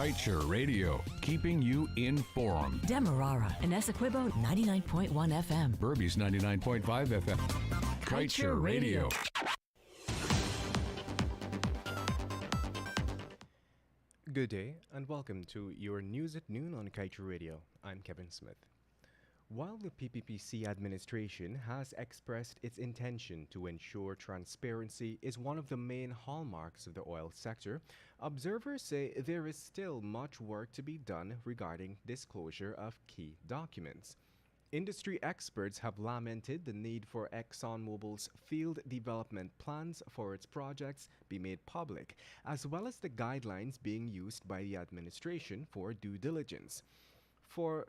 Kaieteur Radio, keeping you informed. Demerara and Essequibo 99.1 FM. Berbice 99.5 FM. Kaieteur Radio. Good day and welcome to your news at noon on Kaieteur Radio. I'm Kevin Smith. While the PPPC administration has expressed its intention to ensure transparency is one of the main hallmarks of the oil sector, observers say there is still much work to be done regarding disclosure of key documents. Industry experts have lamented the need for ExxonMobil's field development plans for its projects be made public, as well as the guidelines being used by the administration for due diligence. For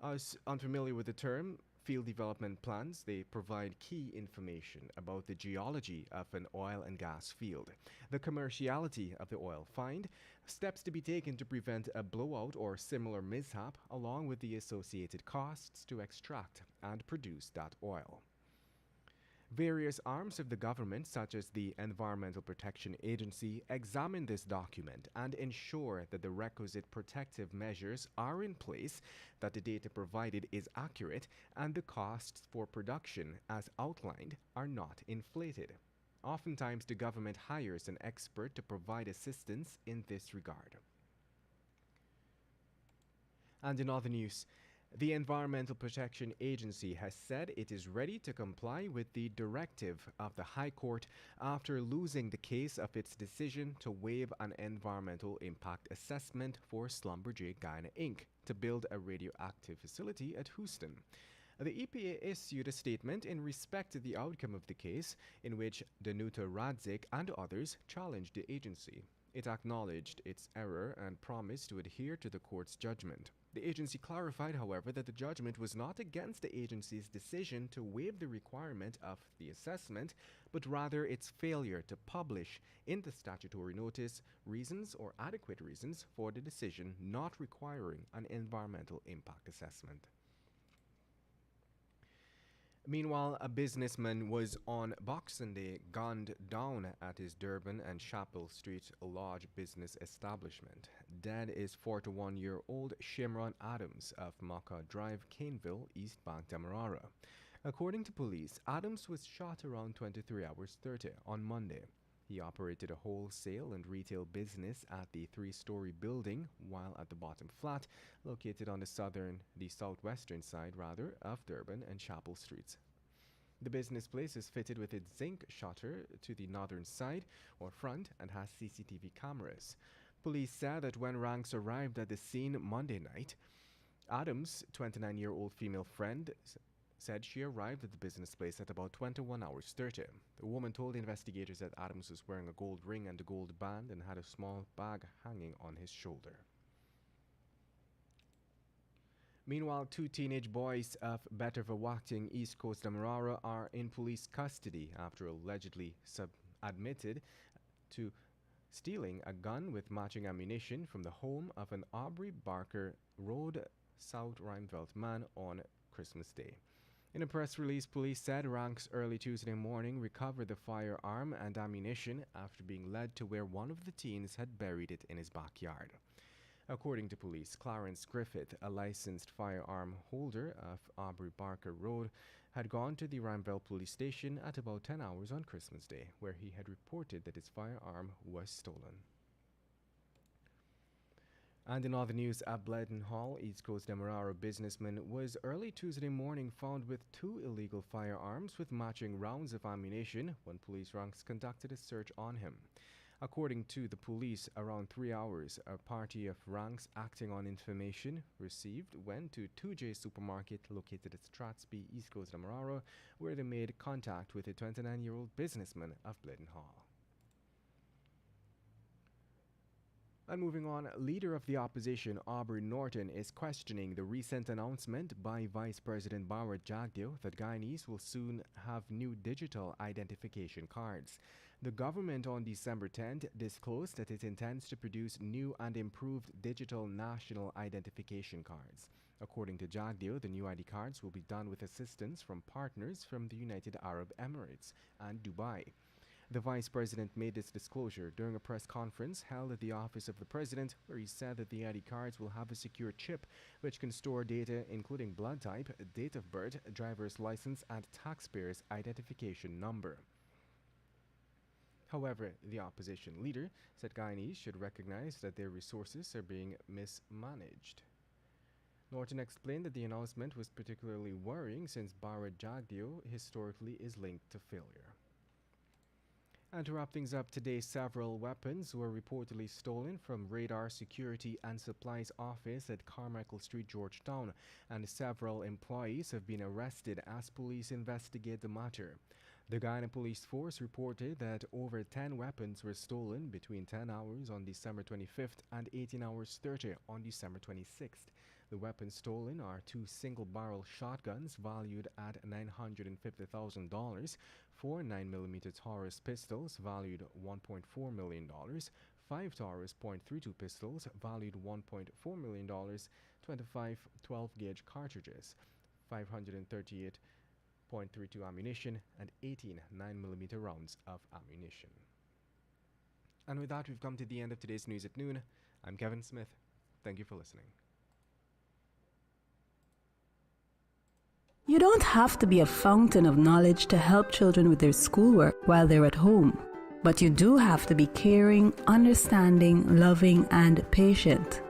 us unfamiliar with the term, field development plans, they provide key information about the geology of an oil and gas field, the commerciality of the oil find, steps to be taken to prevent a blowout or similar mishap, along with the associated costs to extract and produce that oil. Various arms of the government, such as the Environmental Protection Agency, examine this document and ensure that the requisite protective measures are in place, that the data provided is accurate, and the costs for production, as outlined, are not inflated. Oftentimes, the government hires an expert to provide assistance in this regard. And in other news, the Environmental Protection Agency has said it is ready to comply with the directive of the High Court after losing the case of its decision to waive an environmental impact assessment for Schlumberger Guyana Inc. to build a radioactive facility at Houston. The EPA issued a statement in respect to the outcome of the case, in which Danuta Radzik and others challenged the agency. It acknowledged its error and promised to adhere to the court's judgment. The agency clarified, however, that the judgment was not against the agency's decision to waive the requirement of the assessment, but rather its failure to publish in the statutory notice reasons or adequate reasons for the decision not requiring an environmental impact assessment. Meanwhile, a businessman was on Boxing Day gunned down at his Durban and Chapel Street Lodge business establishment. Dead is 41-year-old Shimron Adams of Maka Drive, Caneville, East Bank, Demerara. According to police, Adams was shot around 23 hours 30 on Monday. He operated a wholesale and retail business at the three-story building, while at the bottom flat, located on the southwestern side of Durban and Chapel Streets. The business place is fitted with its zinc shutter to the northern side or front and has CCTV cameras. Police said that when ranks arrived at the scene Monday night, Adams' 29-year-old female friend said she arrived at the business place at about 21 hours 30. The woman told investigators that Adams was wearing a gold ring and a gold band and had a small bag hanging on his shoulder. Meanwhile, two teenage boys of Betterverwachting, East Coast Demerara, are in police custody after allegedly admitted to stealing a gun with matching ammunition from the home of an Aubrey Barker Road, South Rheinveld man on Christmas Day. In a press release, police said ranks early Tuesday morning recovered the firearm and ammunition after being led to where one of the teens had buried it in his backyard. According to police, Clarence Griffith, a licensed firearm holder of Aubrey Barker Road, had gone to the Rheinveld police station at about 10 hours on Christmas Day, where he had reported that his firearm was stolen. And in other news, a Bledenhall, East Coast Demerara businessman was early Tuesday morning found with two illegal firearms with matching rounds of ammunition when police ranks conducted a search on him. According to the police, around 3 hours, a party of ranks acting on information received went to 2J Supermarket located at Strathspey, East Coast Demerara, where they made contact with a 29-year-old businessman of Bledenhall. And moving on, leader of the opposition Aubrey Norton is questioning the recent announcement by Vice President Bharat Jagdeo that Guyanese will soon have new digital identification cards. The government on December 10th disclosed that it intends to produce new and improved digital national identification cards. According to Jagdeo, the new ID cards will be done with assistance from partners from the United Arab Emirates and Dubai. The Vice President made this disclosure during a press conference held at the Office of the President, where he said that the ID cards will have a secure chip which can store data including blood type, date of birth, driver's license, and taxpayer's identification number. However, the opposition leader said Guyanese should recognize that their resources are being mismanaged. Norton explained that the announcement was particularly worrying since Bharat Jagdeo historically is linked to failure. And to wrap things up today, several weapons were reportedly stolen from Radar Security and Supplies Office at Carmichael Street, Georgetown, and several employees have been arrested as police investigate the matter. The Guyana Police Force reported that over 10 weapons were stolen between 10 hours on December 25th and 18 hours 30 on December 26th. The weapons stolen are 2 single-barrel shotguns valued at $950,000, 4 9mm Taurus pistols valued $1.4 million, 5 Taurus .32 pistols valued $1.4 million, 25 12-gauge cartridges, 538.32 ammunition, and 18 9mm rounds of ammunition. And with that, we've come to the end of today's News at Noon. I'm Kevin Smith. Thank you for listening. You don't have to be a fountain of knowledge to help children with their schoolwork while they're at home, but you do have to be caring, understanding, loving, and patient.